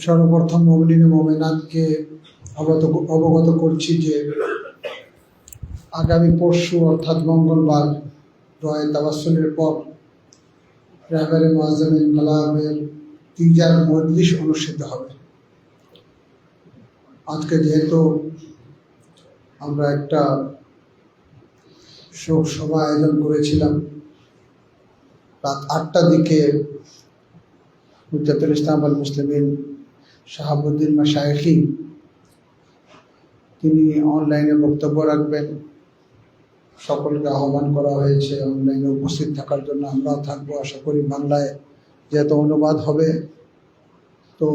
সর্বপ্রথম মুমিন ও মুমিনাতকে অবগত করছি যে আগামী পরশু অর্থাৎ মঙ্গলবার দোয়ায়ে তাওয়াসসুলের পর রাহবারে মুআজ্জাম ইনকিলাবের তিজার মজলিস অনুষ্ঠিত হবে। আজকে যেহেতু আমরা একটা শোক সভা আয়োজন করেছিলাম, রাত 8টার দিকে হুজ্জাতুল ইসলাম ওয়াল মুসলিমিন শাহাবুদ্দিন মাশায়েখী তিনি অনলাইনে বক্তব্য রাখবেন। সকলকে আহ্বান করা হয়েছে অনলাইনে উপস্থিত থাকার জন্য। আমরাও থাকবো, আশা করি বাংলায় যেহেতু অনুবাদ হবে, তো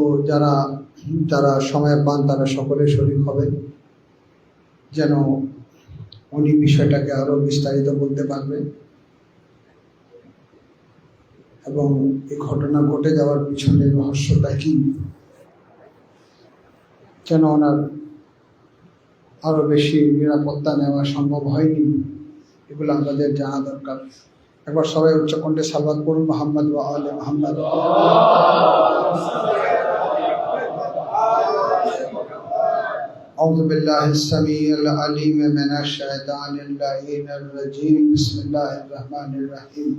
যারা সময় পান তারা সকলে শরীক হবেন, যেন উনি বিষয়টাকে আরো বিস্তারিত বলতে পারবেন এবং এই ঘটনা ঘটে যাওয়ার পিছনে রহস্যটা কি, কেন ওনার আরো বেশি নিরাপত্তা নেওয়া সম্ভব হয়নি, এগুলো আমাদের জানা দরকার। একবার সবাই উচ্চকণ্ঠে সালাওয়াত পড়ুন, মুহাম্মদ ওয়া আলে মুহাম্মদ। أعوذ بالله السميع العليم من الشيطان اللعين الرجيم بسم الله الرحمن الرحيم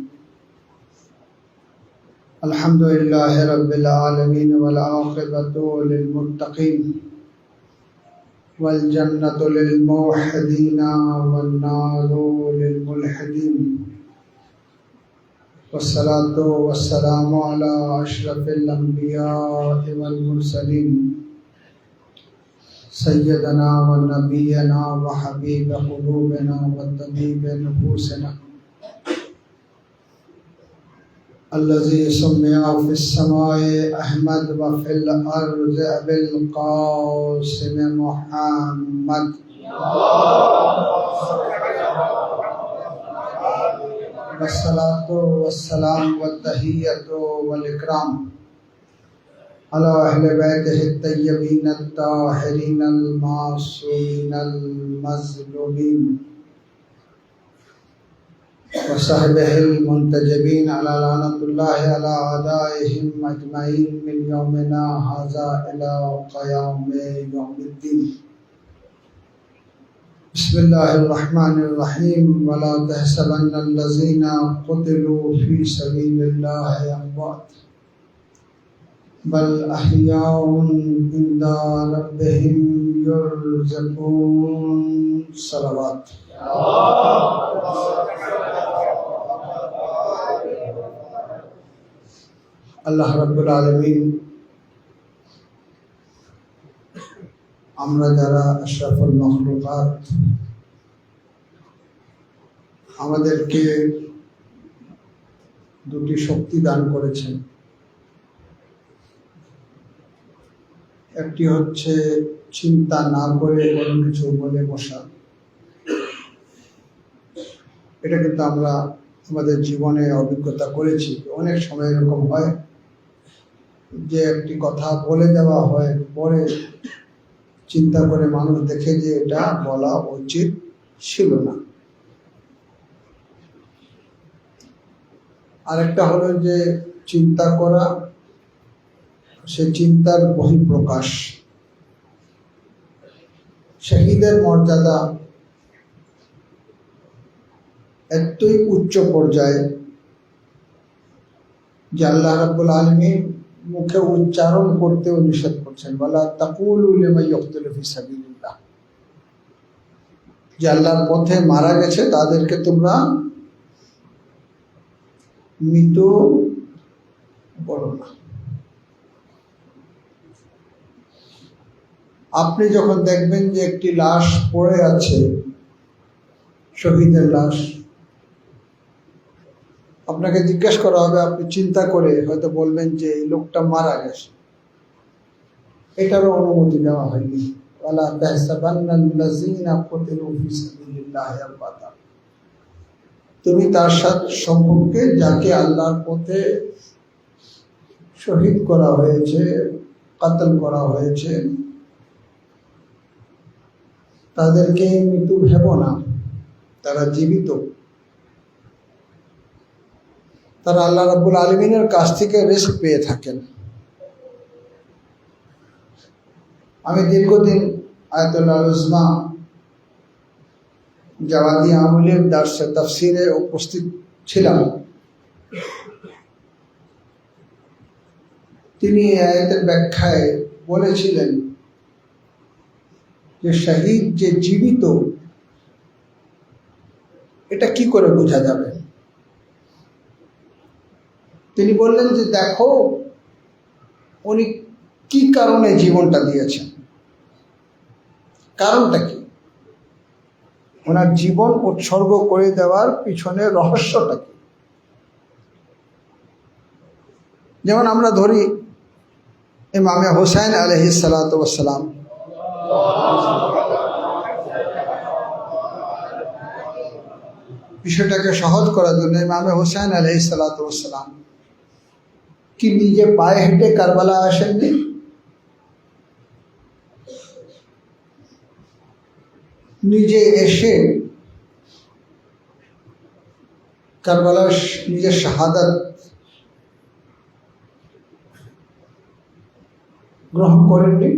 الحمد لله رب العالمين والعاقبة للمتقين والجنة للموحدين والنار للملحدين والصلاة والسلام على أشرف الأنبياء والمرسلين سيدنا ونبينا وحبيب قلوبنا وطبيب نفوسنا الذي سمي في السماء أحمد وفي الأرض أبي القاسم محمد والصلاة والسلام والتحية والإكرام على أهل بيته الطيبين الطاهرين المعصومين المظلومين وصحبه المنتجبين على لعنة الله على أعدائهم أجمعين من يومنا هذا إلى قيام يوم الدين. بسم الله الرحمن الرحيم ولا تحسبن الذين قتلوا في سبيل الله أموات بل أحياء عند ربهم يرزقون. صلوات. আল্লাহ রাব্বুল আলামিন আমরা যারা আশরাফুল মাখলুকাত, আমাদেরকে দুটি শক্তি দান করেছেন। একটি হচ্ছে চিন্তা না করে কোনো কিছু বলে বসা। এটা কিন্তু আমরা আমাদের জীবনে অভিজ্ঞতা করেছি। অনেক সময় এরকম হয় যে একটি কথা বলে দেওয়া হয়, পরে চিন্তা করে মানুষ দেখে যে এটা বলা উচিত ছিল না। আরেকটা হলো যে চিন্তা করা, সে চিন্তার বহিঃপ্রকাশ। শহীদের মর্যাদা এতই উচ্চ পর্যায়ে যে আল্লাহ রাব্বুল আলামিন মুখে উচ্চারণ করতেও নিষেধ করছেন, ওয়ালা তাকুলু লিমান ইয়াকতুলু ফি সাবিলিল্লাহ, যে আল্লাহর পথে মারা গেছে তাদেরকে তোমরা মৃত বলো না। আপনি যখন দেখবেন যে একটি লাশ পড়ে আছে, শহীদের লাশ, আপনাকে জিজ্ঞেস করা হবে, আপনি চিন্তা করে হয়তো বলবেন যে এই লোকটা মারা গেছে, এটারও অনুমতি দেওয়া হয়নি। ওয়ালা তাহসাবান্নাল্লাযীনা কুতিলু ফি সাবিলিল্লাহি আমওয়াতা, তুমি তার সাথে সম্পর্কে যাকে আল্লাহর পথে শহীদ করা হয়েছে, কাতল করা হয়েছে, তাদেরকে মৃত্যু ভেবো না, তারা জীবিত। তারা আল্লাহ রাব্বুল আলামিনের কাছ থেকে রিস্ক পেয়ে থাকেন। আমি দীর্ঘদিন আয়াতুল্লাহ উজমা জাওয়াদি আমলের দার্সে তাফসিরে উপস্থিত ছিলাম। তিনি আয়াতের ব্যাখ্যায় বলেছিলেন যে শহীদ যে জীবিত, এটা কি করে বোঝা যাবে? তিনি বললেন যে দেখো উনি কি কারণে জীবনটা দিয়েছেন, কারণটা কি, ওনার জীবন উৎসর্গ করে দেওয়ার পিছনে রহস্যটা কি। যেমন আমরা ধরি ইমামে হুসাইন আলাইহিস সালাতু ওয়াস সালাম, বিষয়টাকে সহজ করার জন্য ইমামে হুসাইন আলাইহিস সালাতু ওয়াস সালাম কি নিজে পায়ে হেঁটে কারবালা আসেননি? নিজে এসে কারবালা নিজের শাহাদাত গ্রহণ করেননি?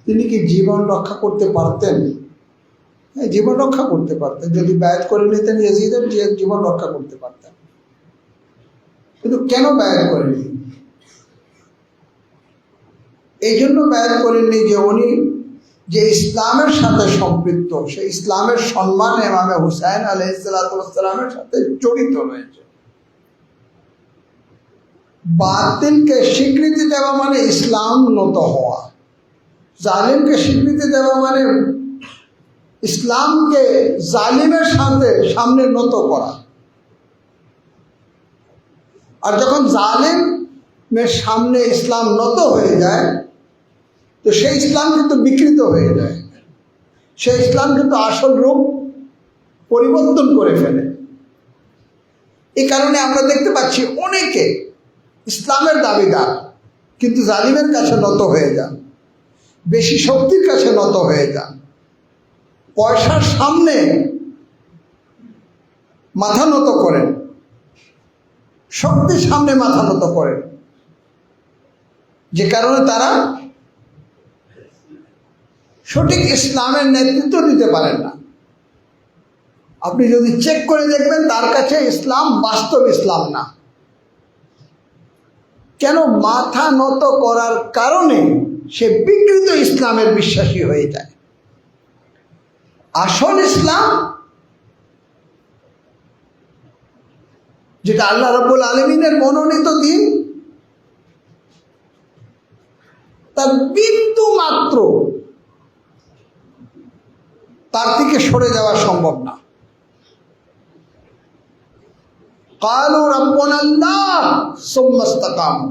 তিনি কি জীবন রক্ষা করতে পারতেন? হ্যাঁ, জীবন রক্ষা করতে পারতেন। যদি বায়াত করে নিতেন ইয়াজিদের, জীবন রক্ষা করতে পারতেন। কিন্তু কেন বায়াত করেননি? এই জন্য বায়াত করেননি যে উনি যে ইসলামের সাথে সম্পৃক্ত, সেই ইসলামের সম্মান ইমামে হুসাইন আলাইহিস সালাতু ওয়াস সালামের সাথে জড়িত রয়েছে। বাতিলকে স্বীকৃতি দেওয়া মানে ইসলাম নত হওয়া, জালিমকে স্বীকৃতি দেওয়া মানে ইসলামকে জালিমের সামনে নত করা। আর যখন জালিমের সামনে ইসলাম নত হয়ে যায়, তো সেই ইসলাম কিন্তু বিকৃত হয়ে যায়, সেই ইসলাম কিন্তু আসল রূপ পরিবর্তন করে ফেলে। এই কারণে আমরা দেখতে পাচ্ছি অনেকে ইসলামের দাবিদার কিন্তু জালিমের কাছে নত হয়ে যান, বেশি শক্তির কাছে নত হয়ে যান, পয়সার সামনে মাথা নত করেন, শক্তির সামনে মাথা নত করেন, যে কারণে তারা সঠিক ইসলামের নেতৃত্ব দিতে পারেন না। আপনি যদি চেক করে দেখবেন তার কাছে ইসলাম বাস্তব ইসলাম না। কেন? মাথা নত করার কারণে সে বিকৃত ইসলামের বিশ্বাসী হয়ে যায়। আসল ইসলাম যেটা আল্লাহ রাব্বুল আলামিনের মনোনীত দিন, তার বিন্দু মাত্র তার থেকে সরে যাওয়া সম্ভব না। ক্বালু রাব্বুনা আল্লাহ সুম্মা ইসতাকামু,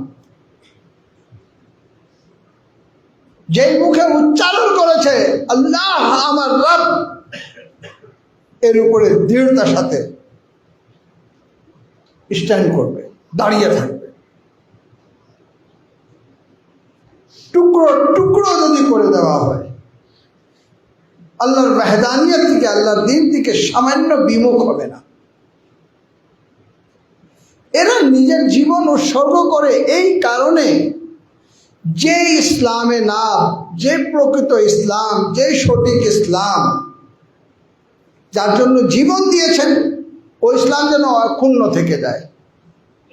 যেই মুখে উচ্চারণ করেছে আল্লাহ আমার রব, এর উপরে দৃঢ়তার সাথে স্ট্যান্ড করবে, দাঁড়িয়ে থাকবে। টুকরো টুকরো যদি করে দেওয়া হয়, আল্লাহর ওয়াহদানিয়ত থেকে, আল্লাহর দ্বীন থেকে সামান্য বিমুখ হবে না। এরা নিজের জীবন উৎসর্গ করে এই কারণে যে ইসলামে নাম, যে প্রকৃত ইসলাম, যে সঠিক ইসলাম, যার জন্য জীবন দিয়েছেন, ওই ইসলাম যেন অক্ষুণ্ণ থেকে যায়,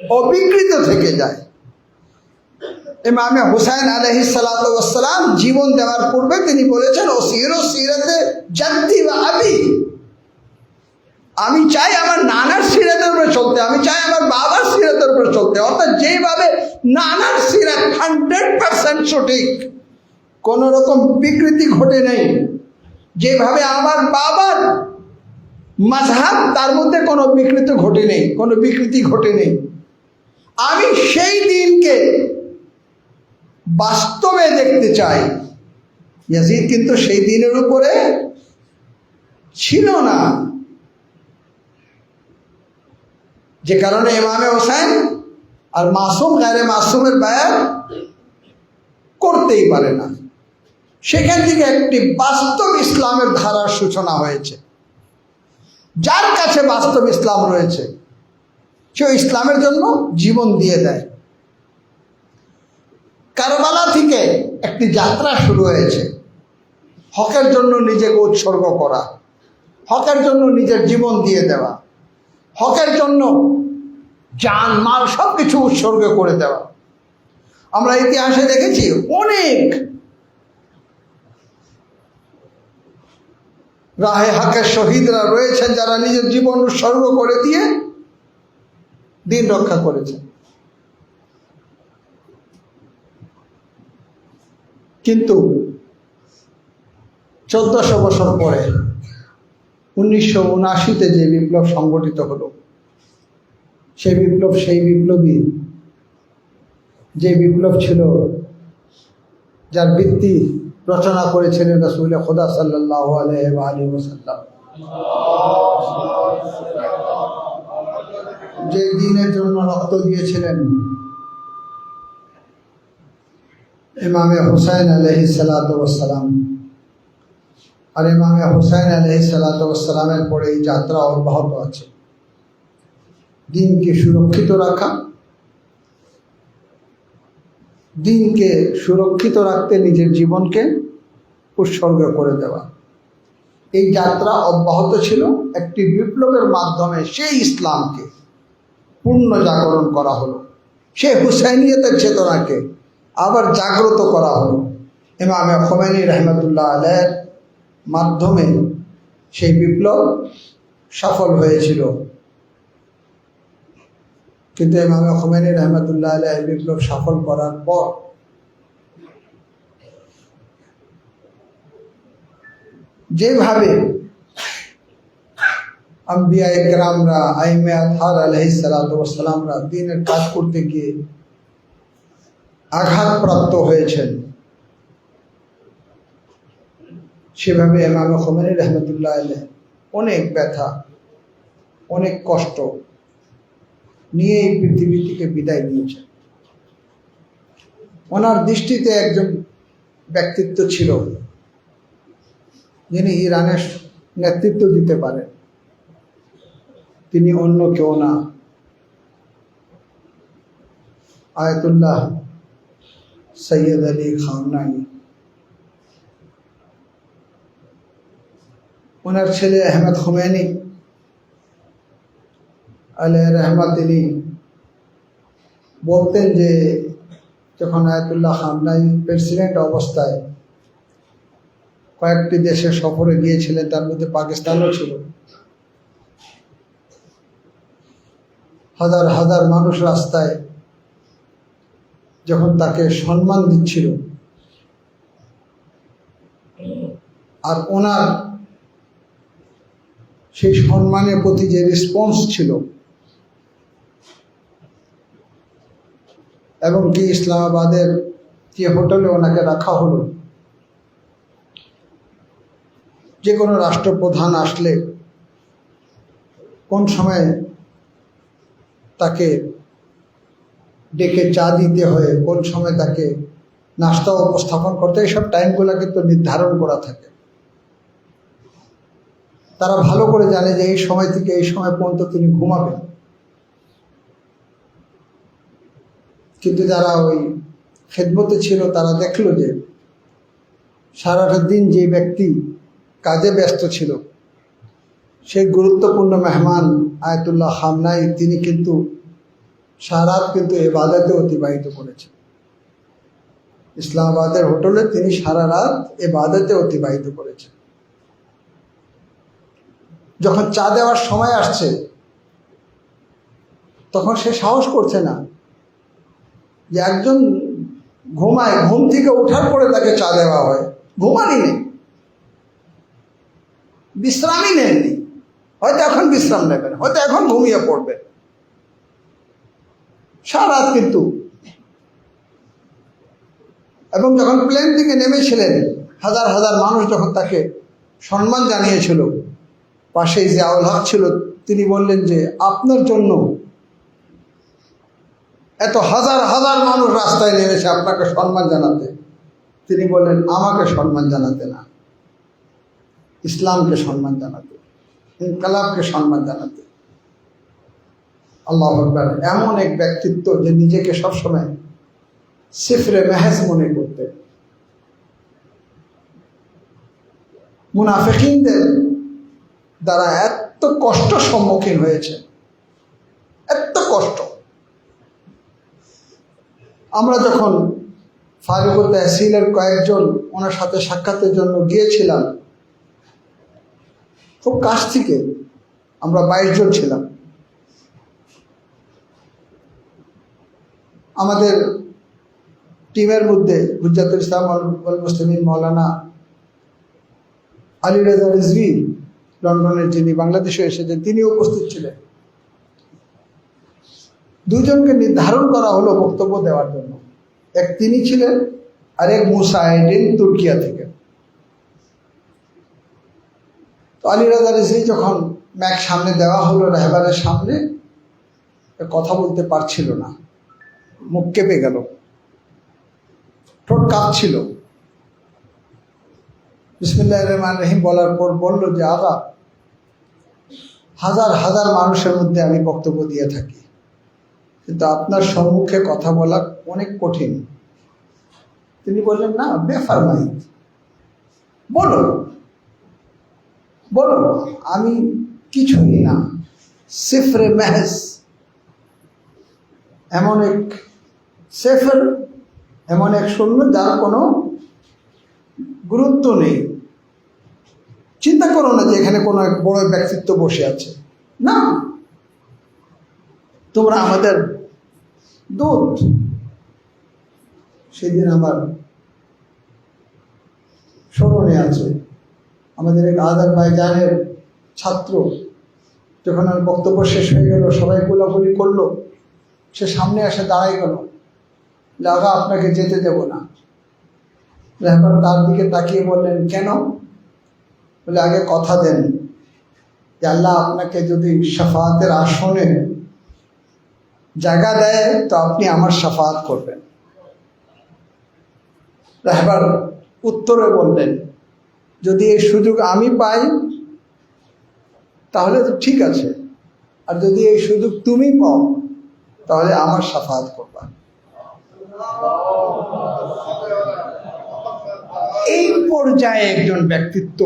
অবিকৃত থেকে যায়। ইমামে হুসাইন আলাইহিস সালাতু ওয়াস সালাম জীবন দেওয়ার পূর্বে তিনি বলেছেন, ওসিরু সিরাতে জাদ্দি ওয়া আবি, আমি চাই আমার নানার সিরাতের উপরে চলতে, আমি চাই আমার বাবার সিরাতের উপরে চলতে। অর্থাৎ যেভাবে নানার সিরাত 100% সঠিক, কোন রকম বিকৃতি ঘটে নেই, যেভাবে আমার বাবার মাযহাব, তার মধ্যে কোনো বিকৃতি ঘটে নেই, কোনো বিকৃতি ঘটে নেই, আমি সেই দিনকে বাস্তবে দেখতে চাই। ইয়াজিদ কিন্তু সেই দিনের উপরে ছিল না, যে কারণে ইমামে হুসাইন আর মাসুম গায়রে মাসুমের বায়াত করতেই পারে না। সেখান থেকে একটি বাস্তব ইসলামের ধারার সূচনা হয়েছে। যার কাছে বাস্তব ইসলাম রয়েছে সে ইসলামের জন্য জীবন দিয়ে দেয়। কারবালা থেকে একটি যাত্রা শুরু হয়েছে, হকের জন্য নিজেকে উৎসর্গ করা, হকের জন্য নিজের জীবন দিয়ে দেওয়া, হকের জন্য জান মাল সব কিছু উৎসর্গ করে দেওয়া। আমরা ইতিহাসে দেখেছি অনেক রাহে হকের শহীদরা রয়েছেন যারা নিজের জীবন উৎসর্গ করে দিয়ে দিন রক্ষা করেছেন। কিন্তু 1400 বছর পরে 1979-তে যে বিপ্লব সংগঠিত হলো, সেই বিপ্লবী যে বিপ্লব ছিল যার ভিত্তি রচনা করেছিলেন রাসূল খুদা সাল্লাল্লাহু আলাইহি ওয়াসাল্লাম, যে দ্বীনের জন্য রক্ত দিয়েছিলেন ইমামে হুসাইন আলাইহিস সালাতু ওয়াস সালাম। আর ইমামে হুসাইন আলাইহিস সালাতু ওয়াস সালামের পরে এই যাত্রা অব্যাহত আছে। দ্বীনকে সুরক্ষিত রাখা, দ্বীনকে সুরক্ষিত রাখতে নিজের জীবনকে উৎসর্গ করে দেওয়া, এই যাত্রা অব্যাহত ছিল। একটি বিপ্লবের মাধ্যমে সেই ইসলামকে পূর্ণ জাগরণ করা হলো, সেই হুসাইনিয়তের চেতনাকে আবার জাগ্রত করা হলো। ইমামে খোমেনি রহমতুল্লাহ আলাইহির মাধ্যমে সেই বিপ্লব সফল হয়েছিল। কিন্তু ইমামে খোমেনি রহমতুল্লাহ আলাইহি বিপ্লব সফল করার পর যেভাবে আম্বিয়া ইকরামরা আইমে আতহার আলাইহিস সালাতু ওয়াস সালামরা দ্বীনের কাজ করতে গিয়ে আঘাতপ্রাপ্ত হয়েছেন, সেভাবে ইমামে খোমেনি রহমতুল্লাহ আলাইহি অনেক ব্যথা, অনেক কষ্ট নিয়ে এই পৃথিবী থেকে বিদায় নিয়েছেন। ওনার দৃষ্টিতে একজন ব্যক্তিত্ব ছিল যিনি ইরানের নেতৃত্ব দিতে পারেন, তিনি অন্য কেউ না, আয়াতুল্লাহ সৈয়দ আলী খামনাই। ওনার ছেলে আহমদ খোমেনি আলাইহির রহমত, তিনি বলতেন যে যখন আয়াতুল্লাহ খামনাই প্রেসিডেন্ট অবস্থায় কয়েকটি দেশে সফরে গিয়েছিলেন, তার মধ্যে পাকিস্তানও ছিল, হাজার হাজার মানুষ রাস্তায় যখন তাকে সম্মান দিচ্ছিল, আর ওনার সেই সম্মানের প্রতি যে রেসপন্স ছিল, এবং কি ইসলামাবাদের যে হোটেলে ওনাকে রাখা হলো, যে কোনো রাষ্ট্রপ্রধান আসলে কোন সময় তাকে ডেকে চা দিতে হয়, কোন সময় তাকে নাস্তা উপস্থাপন করতে, এইসব টাইমগুলো কিন্তু নির্ধারণ করা থাকে। তারা ভালো করে জানে যে এই সময় থেকে এই সময় পর্যন্ত তিনি ঘুমাবেন। কিন্তু যারা ওই খেদমতে ছিল তারা দেখলো যে সারাটা দিন যে ব্যক্তি কাজে ব্যস্ত ছিল, সেই গুরুত্বপূর্ণ মেহমান আয়াতুল্লাহ খামনাই, তিনি কিন্তু সারা রাত কিন্তু ইবাদতে অতিবাহিত করেছেন। ইসলামাবাদের হোটেলে তিনি সারা রাত ইবাদতে অতিবাহিত করেছেন। যখন চা দেওয়ার সময় আসছে, তখন সে সাহস করছে না যে একজন ঘুমায়, ঘুম থেকে ওঠার পরে তাকে চা দেওয়া হয়, ঘুমানি নেই, বিশ্রামই নেননি, হয়তো এখন বিশ্রাম নেবেন, হয়তো এখন ঘুমিয়ে পড়বেন, সারা রাত কিন্তু। এবং যখন প্লেন থেকে নেমেছিলেন, হাজার হাজার মানুষ যখন তাকে সম্মান জানিয়েছিল, পাশেই জিয়াউল হক ছিল, তিনি বললেন যে আপনার জন্য এত হাজার হাজার মানুষ রাস্তায় নেমেছে আপনাকে সম্মান জানাতে। তিনি বললেন আমাকে সম্মান জানাতে না, ইসলামকে সম্মান জানাতে, ইনকালাবকে সম্মান জানাতে। আল্লাহু আকবার। এমন এক ব্যক্তিত্ব যে নিজেকে সবসময় সিফরে মেহেজ মনে করতেন। মুনাফিকিনদের দ্বারা এত কষ্ট সম্মুখীন হয়েছে, এত কষ্ট। আমরা যখন ফারুকুল তহসিলের কয়েকজন ওনার সাথে সাক্ষাতের জন্য গিয়েছিলাম, খুব কাছ থেকে, আমরা 22 জন ছিলাম। আমাদের টিমের মধ্যে হুজ্জাতুল ইসলাম ওয়াল মুসলিমিন মাওলানা আলী রেজা রিজভী, লন্ডনের, যিনি বাংলাদেশে এসেছেন, তিনি উপস্থিত ছিলেন। দুজনকে নির্ধারণ করা হলো বক্তব্য দেওয়ার জন্য। এক তিনি ছিলেন, আর এক মুসা আইডিন তুর্কিয়া থেকে। তো আলী রেজা রিজভী যখন ম্যাক সামনে দেওয়া হলো রাহবারের সামনে, কথা বলতে পারছিল না, মুখ কেঁপে গেল, ঠোঁট কাঁপছিল। বিসমিল্লাহির রহমানির রহিম বলার পর বলল যে, আগা, হাজার হাজার মানুষের মধ্যে আমি বক্তব্য দিয়ে থাকি, কিন্তু আপনার সম্মুখে কথা বলা অনেক কঠিন। তিনি বললেন, না, বেফরমাই, বলো বলো, আমি কিছুই না, সিফরে মেহেজ, এমন এক সেফর, এমন এক শূন্য যার কোনো গুরুত্ব নেই। চিন্তা করো না যে এখানে কোনো এক বড় ব্যক্তিত্ব বসে আছে, না, তোমরা আমাদের দূত। সেদিন আমার স্মরণে আছে, আমাদের এক আজারবাইজানের ছাত্র, যখন আর বক্তব্য শেষ হয়ে গেল, সবাই গোলাগুলি করলো, সে সামনে এসে দাঁড়াই গেল, লাগা, আপনাকে যেতে দেব না। রাহবার তার দিকে তাকিয়ে বললেন, কেন? বলে, আগে কথা দেন যে আল্লাহ আপনাকে যদি শাফাআতের আসনে জায়গা দেয় তো আপনি আমার শাফাআত করবেন। রাহবার উত্তরে বললেন, যদি এই সুযোগ আমি পাই তাহলে তো ঠিক আছে, আর যদি এই সুযোগ তুমি পাও তাহলে আমার শাফাআত করবা। এই পর্যায়ে একজন ব্যক্তিত্ব,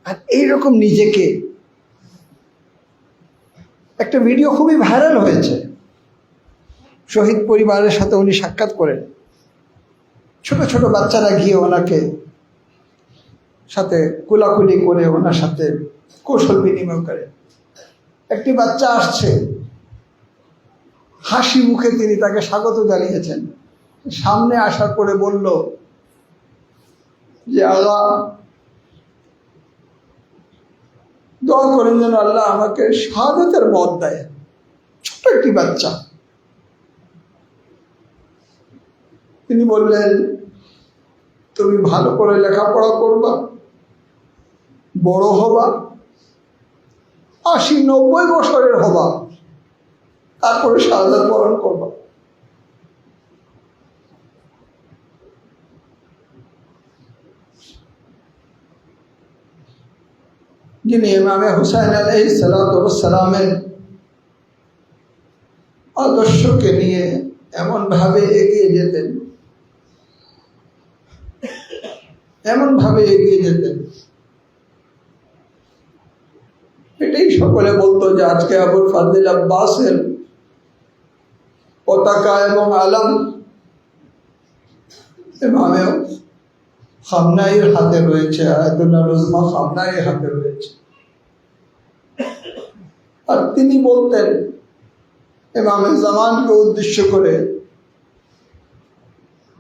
আর এইরকম নিজেকে, একটা ভিডিও খুবই ভাইরাল হয়েছে, শহীদ পরিবারের সাথে উনি সাক্ষাৎ করেন। ছোট ছোট বাচ্চারা গিয়ে ওনাকে সাথে কোলাকুলি করে ওনার সাথে কৌশল বিনিময় করে। একটি বাচ্চা আসছে, হাসি মুখে তিনি তাকে স্বাগত জানিয়েছেন। সামনে আসার পরে বলল যে, আল্লাহ, দোয়া করেন যেন আল্লাহ আমাকে শাহাদাতের মত দেয়। ছোট একটি বাচ্চা। তিনি বললেন, তুমি ভালো করে লেখাপড়া করবা, বড় হবা, 80-90 বছরের হবা, তারপরে শাহাদাত বরণ করবা। যিনি ইমামে হুসাইন আলাইহিস সালামের আদর্শকে নিয়ে এমনভাবে এগিয়ে যেতেন, এটাই সকলে বলতো যে আজকে আবুল ফাজল আব্বাসের পতাকা এবং আলম ইমামে খামনাইর হাতে রয়েছে, আয়াতুল্লাহ রুজমা খামনাইর হাতে রয়েছে। আর তিনি বলতেন ইমামে জামানকে উদ্দেশ্য করে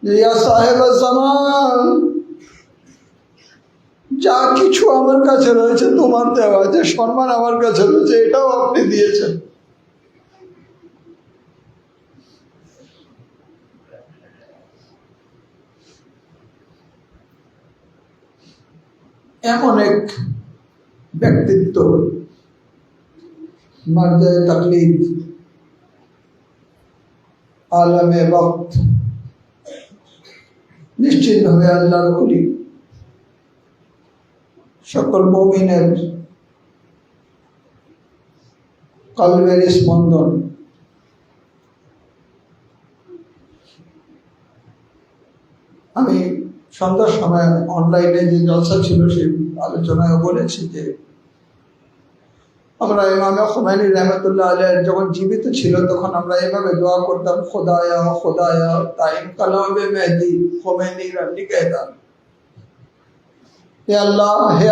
যে, ইয়া সাহেব জামান, যা কিছু আমার কাছে রয়েছে তোমার দেওয়া, যে সম্মান আমার কাছে রয়েছে এটাও আপনি দিয়েছেন। এমন এক ব্যক্তিত্ব, মারজায়ে তাকলিদ, আলমে ওয়াক্ত, নিশ্চিতভাবে আল্লাহর ওলি, সকল মুমিনের কলবের স্পন্দন। আমি সন্ধ্যার সময় অনলাইনে যে জলসা ছিল সেই আলোচনায় বলেছি যে আমরা ইমামে খোমেনি রহমতুল্লাহ আলাইহি যখন জীবিত ছিল তখন আমরা এভাবে দোয়া করতাম, খোদায়া খোদায়া তা ইনকালাবে মেহদি খোমেনি নিকেদান, হে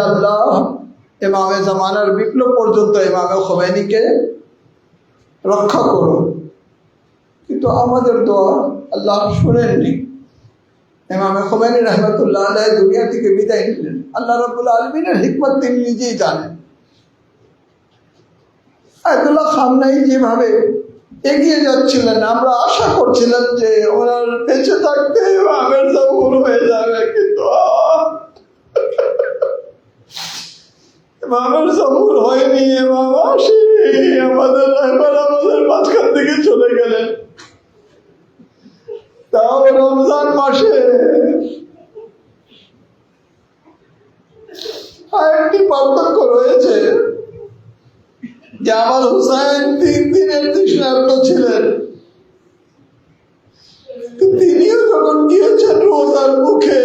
আল্লাহ ইমামে জামানার বিপ্লব পর্যন্ত ইমামে খোমেনিকে রক্ষা করো। কিন্তু আমাদের দোয়া আল্লাহ শুনেননি। ইমামে খোমেনি রহমতুল্লাহ আলাইহি দুনিয়া থেকে বিদায় নিলেন। আল্লাহ রাব্বুল আলামিনের হিকমত তিনি নিজেই জানেন। আয়াতুল্লাহ খামনাই যেভাবে এগিয়ে যাচ্ছিলেন, আমরা আশা করছিলাম যে ওনার বেঁচে থাকতে ইমামের জহুর হয়ে যাবে, কিন্তু ইমামের জহুর হয়নি। ইমাম আসি আমাদের মাঝখান থেকে চলে গেলেন, তাও রমজান মাসে। আরেকটি পার্থক্য রয়েছে যে আমার হুসাইন 3 দিনের তৃষ্ণার্ত ছিলেন, তিনিও যখন গিয়েছেন রোজার মুখে,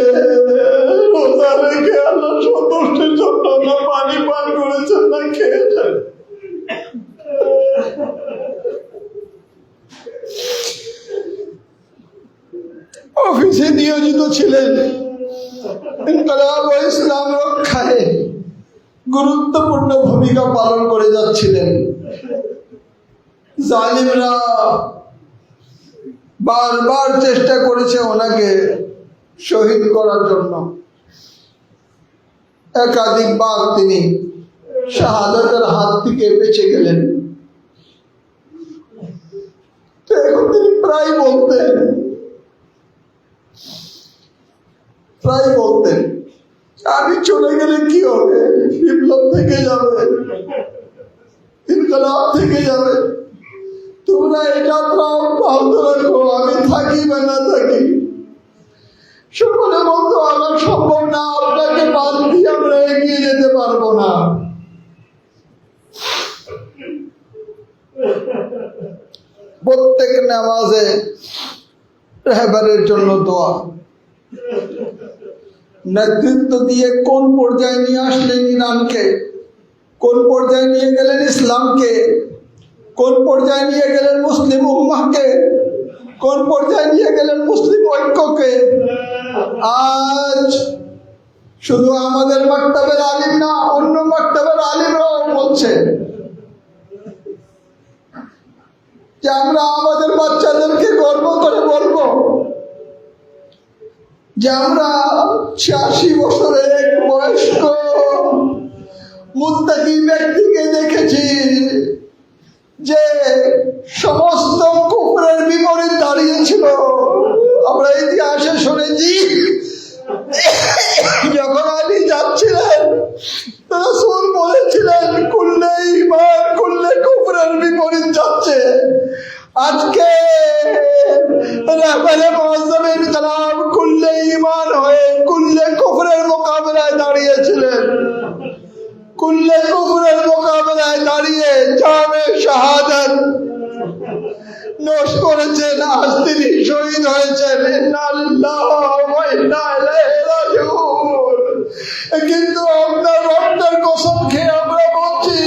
রোজা রেখে আল্লাহ সন্তুষ্টির জন্য না পানি পান করেছেন না খেয়েছেন। অফিসে নিয়োজিত ছিলেন, ইনকিলাব ও ইসলাম রক্ষায় গুরুত্বপূর্ণ ভূমিকা পালন করে যাচ্ছিলেন। জালিমরা বারবার চেষ্টা করেছে ওনাকে শহীদ করার জন্য, একাধিকবার তিনি শাহাদাতের হাত থেকে বেঁচে গেলেন। তো এখন তিনি প্রায় বলতেন আমি চলে গেলে কি হবে, বিপ্লব থেকে যাবে, ইনকিলাব থেকে যাবে, তোমরা এটা অব্যাহত রাখো, আমি থাকি বা না থাকি। সকলে বলতো আমার সম্ভব না, আপনাকে বাদ দিয়ে আমরা এগিয়ে যেতে পারবো না। প্রত্যেক নামাজে রেহবারের জন্য দোয়া। নেতৃত্ব দিয়ে কোন পর্যায়ে নিয়ে আসলেন ইরানকে, কোন পর্যায়ে নিয়ে গেলেন ইসলামকে, কোন পর্যায়ে নিয়ে গেলেন মুসলিম উম্মাহকে, কোন পর্যায়ে নিয়ে গেলেন মুসলিম ঐক্যকে। আজ শুধু আমাদের মাকতাবের আলিম না, অন্য মাকতাবের আলিমরাও বলছে যে আমরা আমাদের বাচ্চাদেরকে গর্ব করে বলবো যে আমরা 86 বছরের এক বয়স্ক মুত্তাকি ব্যক্তিকে দেখেছি যে সমস্ত কুফরের বিপরীত দাঁড়িয়েছিল। আমরা ইতিহাসে শুনেছি যখন আলী যাচ্ছিলেন রাসূল বলেছিলেন কুল্লে ঈমান কুল্লে কুফরের বিপরীত যাচ্ছে। আজকে রাহবারে মুআজ্জম ইনকিলাব কুল্লে ঈমান হয়ে কুল্লে কুফরের মোকাবেলায় দাঁড়িয়েছিলেন। কুল্লে কুফরের মোকাবেলায় দাঁড়িয়ে জামে শাহাদাত নোশ করেছেন। আজ তিনি শহীদ হয়েছেন। ইন্না লিল্লাহি ওয়া ইন্না ইলাইহি রাজিউন। কিন্তু আপনার রক্তের কসম খেয়ে আমরা বলছি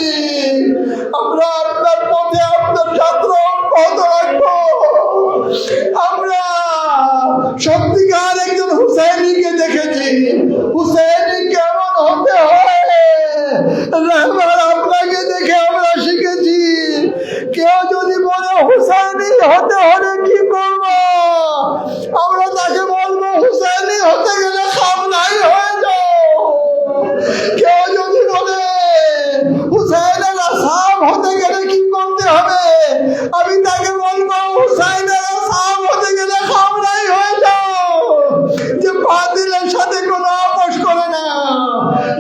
আমরা আপনার পথে আপনার যাত্রা অব্যাহত রাখবো। আমরা সত্যিকার একজন হুসাইনিকে দেখেছি। হুসাইনি কেমন হতে হয় রাহবার আপনাকে দেখে আমরা শিখেছি। কেউ যদি বলে হুসাইনি হতে হলে কি করব, আমরা তাকে বলবো হুসাইনি হতে গেলে খামনাই হয়ে যাও। কেউ যদি বলে হুসাইনের আসাম হতে গেলে কি করতে হবে, আমি তাকে বলবো হুসাইনের আসাম হতে গেলে খামনাই হয়ে যাও। যে বাতিলের সাথে কোনো আপোষ করে না,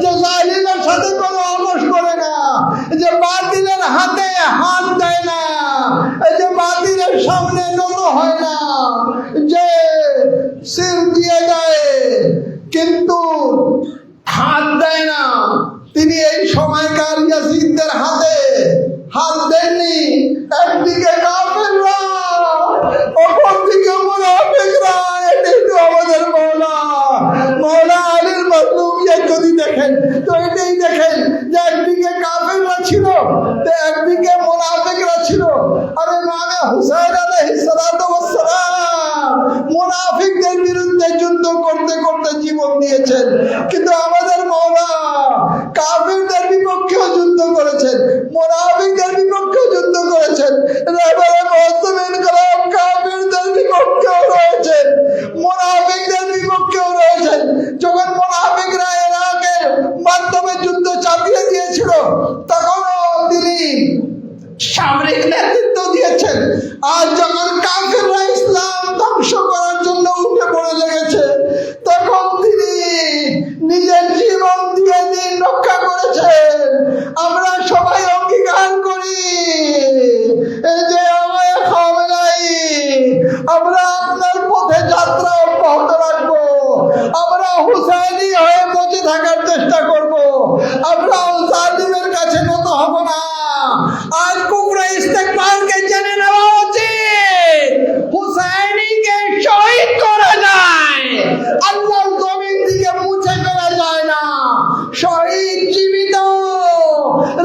যে জালিমের সাথে কোনো আপোষ করে না, যে বাতিলের হাতে হাত দেয় না, যে বাতিলের সামনে নত হয় না, যে সির দিয়ে দেয় কিন্তু হাত দেয় না, তিনি এই সময়কার ইয়াজিদদের হাতে হাত দেননি। একদিকে কাফেররা, অপরদিকে মুনাফিকরা। এটাই তো আমাদের মওলা তো এটাই দেখেন যে একদিকে কাফেররা ছিল, তো একদিকে মুনাফিকরা ছিল। আর ইমামে হুসাইন আলাইহিস সালাতু ওয়াস সালাম মুনাফিকদের বিরুদ্ধে যুদ্ধ করতে করতে জীবন দিয়েছেন, কিন্তু আমাদের মাওলা কাফেরদের বিপক্ষেও যুদ্ধ করেছেন, মুনাফিকদের বিপক্ষেও যুদ্ধ করেছেন। এবারে মুসলিম কালাম কাফেরদের বিপক্ষেও রয়েছেন, মুনাফিকদের বিপক্ষেও রয়েছেন। যখন মুনাফিকরা ইরাকের মাধ্যমে যুদ্ধ চাপিয়ে দিয়েছিল, তখনও তিনি সামরিক নেতৃত্ব দিয়েছেন। আর যখন কাফেররা ইসলাম ধ্বংস করার জন্য উঠে পড়ে লেগেছে, তখন তিনি নিজের জীবন দিয়ে দিন রক্ষা করেছেন। আমরা সবাই অঙ্গীকার করি যে আমরা আপনার পথে যাত্রা অব্যাহত রাখবো, আমরা হুসাইনি হয়ে বেঁচে থাকার চেষ্টা করব, আমরা জালিমের কাছে নত হব না। আর কুফরে ইস্তেকবালকে জেনে নেওয়া উচিত, হুসাইনিকে শহীদ করা যায়, আল্লাহর জমিন থেকে মুছে ফেলা যায় না। শহীদ জীবিত,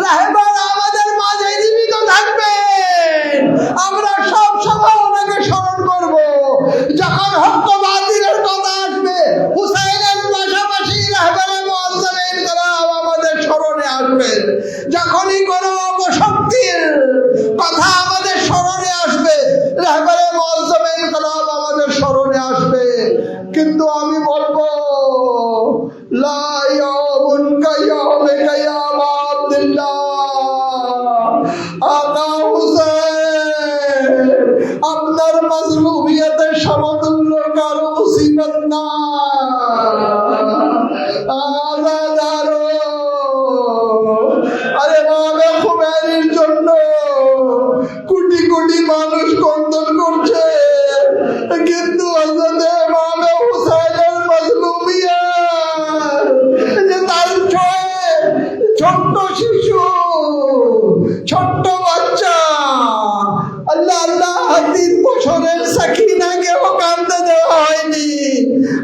রাহবার আমাদের মাঝে জীবিত থাকবেন, আমরা সব সময় ওনাকে স্মরণ করব। যখন হক বাতিলের কথা আসবে, হুসাইনের পাশাপাশি রাহবারে মুআজ্জামিন কালাম আমাদের স্মরণে আসবেন। যখনই কোনো অপশক্তির কথা আমাদের স্মরণে আসবে, রাহবারে মুআজ্জামিন কালাম আমাদের স্মরণে আসবে। কিন্তু আমি বলবো, লা ইয়াউমুন কায়াউমিকা ইয়া আবা আব্দুল্লাহ, আকা হুসাইন আপনার মাজলুমিয়তের সমতুল্য কারো মুসিবত না। আরে ইমামে খুমেনির জন্য কোটি কোটি মানুষ কন্দন করছে, কিন্তু হযরত ইমামে হুসাইনের মাজলুমিয়ত, যে তার ছোট্ট শিশু, ছোট্ট বাচ্চা, আল্লাহ আল্লাহ 3 বছরের সাকিনাকেও কাঁদতে দেওয়া হয়নি।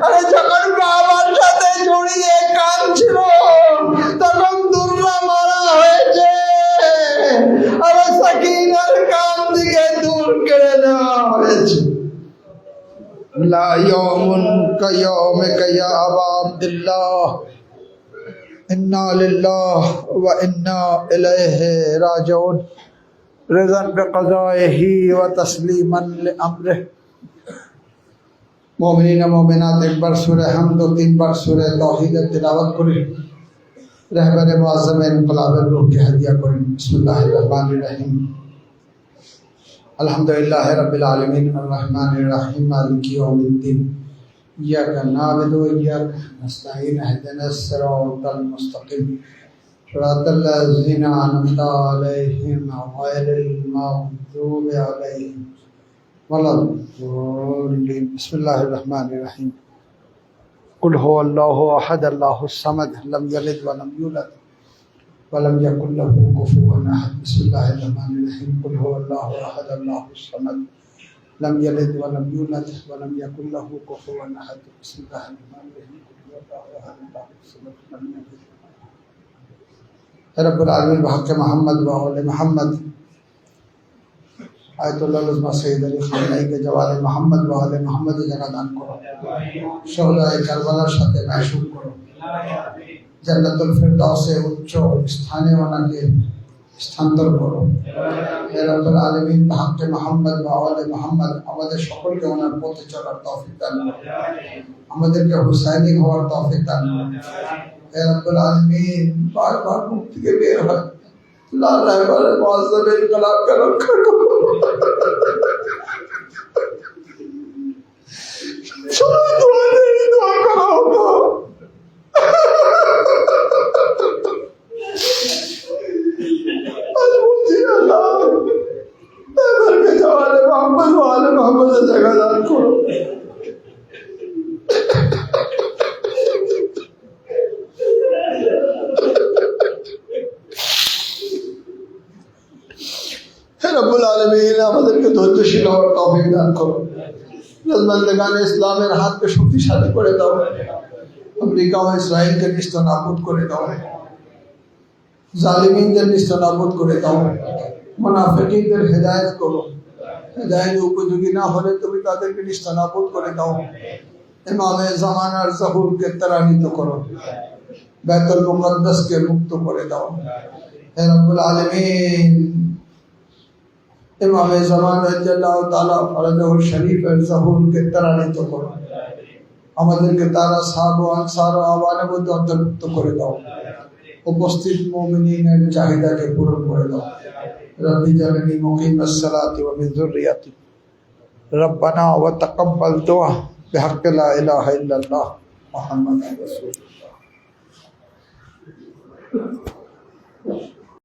আরে যখন বাবার সাথে জড়িয়ে কাঁদছিল, তখন দুর্রা মারা হয়েছে, আরে সাকিনার কান থেকে দূর কেড়ে নেওয়া হয়েছে। লা ইয়াউমুন কায়াউমিকা ইয়া আবা আব্দুল্লাহ, ইন্না লিল্লাহি ওয়া ইন্না ইলাইহি রাজিউন। রিজান বিকাযাইহি ওয়া তাসলিমান লিআমরিহি। মুমিনিন ও মুমিনাত, একবার সূরা হামদ ও 3 বার সূরা তাওহীদের তিলাওয়াত করি, রাহবারে মুআজ্জামিন ইনকিলাবের রূহকে হাদিয়া করেন। বিসমিল্লাহির রহমানির রহিম। আলহামদুলিল্লাহি রাব্বিল আলামিন, আর রহমানির রহিম, মালিকি ইয়াউমিদ্দিন। ইয়াকা না'বুদু ওয়া ইয়াকা নাস্তাঈন, ইহদিনাস সিরাতাল মুস্তাকিম, সিরাতাল লাযিনা আন'আমতা আলাইহিম গায়রিল মাগদুবি আলাইহিম ওয়ালাদ-দাল্লিন। বিসমিল্লাহির রহমানির রহিম। কুল হুয়াল্লাহু আহাদ, আল্লাহুস সামাদ, লাম ইয়ালিদ ওয়া লাম ইউলাদ ওয়া লাম ইয়াকুল লাহু কুফুওয়ান আহাদ। বিসমিল্লাহির রহমানির রহিম। কুল হুয়াল্লাহু আহাদ, আল্লাহুস সামাদ, লাম ইয়ালিদ ওয়া লাম ইউলাদ ওয়া লাম ইয়াকুল লাহু কুফুওয়ান আহাদ। বিসমিল্লাহির রহমানির রহিম। কুল হুয়াল্লাহু আহাদ, আল্লাহুস সামাদ, লাম ইয়ালিদ। রব্বুল আলামিন হকে মোহাম্মদ ওয়া আলে মোহাম্মদ, আয়াতুল্লাহ উজমা সৈয়দ আলী খামেনেয়ীকে জওয়ারে মোহাম্মদ ওয়া আলে মোহাম্মদের জায়গা দান করো, শহদায়ে কারবালার সাথে মাশুক করো, জান্নাতুল ফিরদাউসে উচ্চ স্থানে ওনাকে স্থানান্তর করো। হে রব্বুল আলামিন হকে মোহাম্মদ ওয়া আলে মোহাম্মদ আমাদের সকলকে ওনার পথে চলার তৌফিক দান করো, আমাদেরকে হুসাইনি হওয়ার তৌফিক দান করো। হে রব্বুল আলামিন বারবার মুখ থেকে বের হয়, আল্লাহ রাহবারে মুআজ্জামিন কালামকে রক্ষা করো। শুধু দোয়া করো। আজ বলছি আল্লাহ রাহবারকে জওয়ারে মোহাম্মদ ওয়া আলে মোহাম্মদের জায়গা দান করো। রব্বুল আলামিন আমাদেরকে ধৈর্যশীল হওয়ার তৌফিক দান করো। বান্দাগানে ইসলামের হাতকে শক্তিশালী করে দাও। আমেরিকা ও ইসরায়েলকে নিস্তনাবুদ করে দাও, জালিমিনদের নিস্তনাবুদ করে দাও, মুনাফিকদের হেদায়েত করো, হেদায়েত উপযোগী না হলে তুমি তাদেরকে নিস্তনাবুদ করে দাও। ইমামে জামানার জহুরকে ত্বরান্বিত করো, বাইতুল মুকদ্দাসকে মুক্ত করে দাও। হে রব্বুল আলামিন, ইমামে জামান রাদিয়াল্লাহু তাআলা ফরজুল শরীফের জহুরকে ত্বরান্বিত করো, আমাদেরকে তারা সাহাবা আনসার ও আওয়ানের মধ্যে অন্তর্ভুক্ত করে দাও। উপস্থিত মুমিনের চাহিদাকে পূরণ করে দাও। রব্বি জাআলনি মুকিমাস সালাতি ওয়া মিন যুররিয়াতি রব্বানা ওয়া তাকাব্বাল দুআ বিহাক্কি লা ইলাহা ইল্লাল্লাহ মুহাম্মাদুর রাসূলুল্লাহ।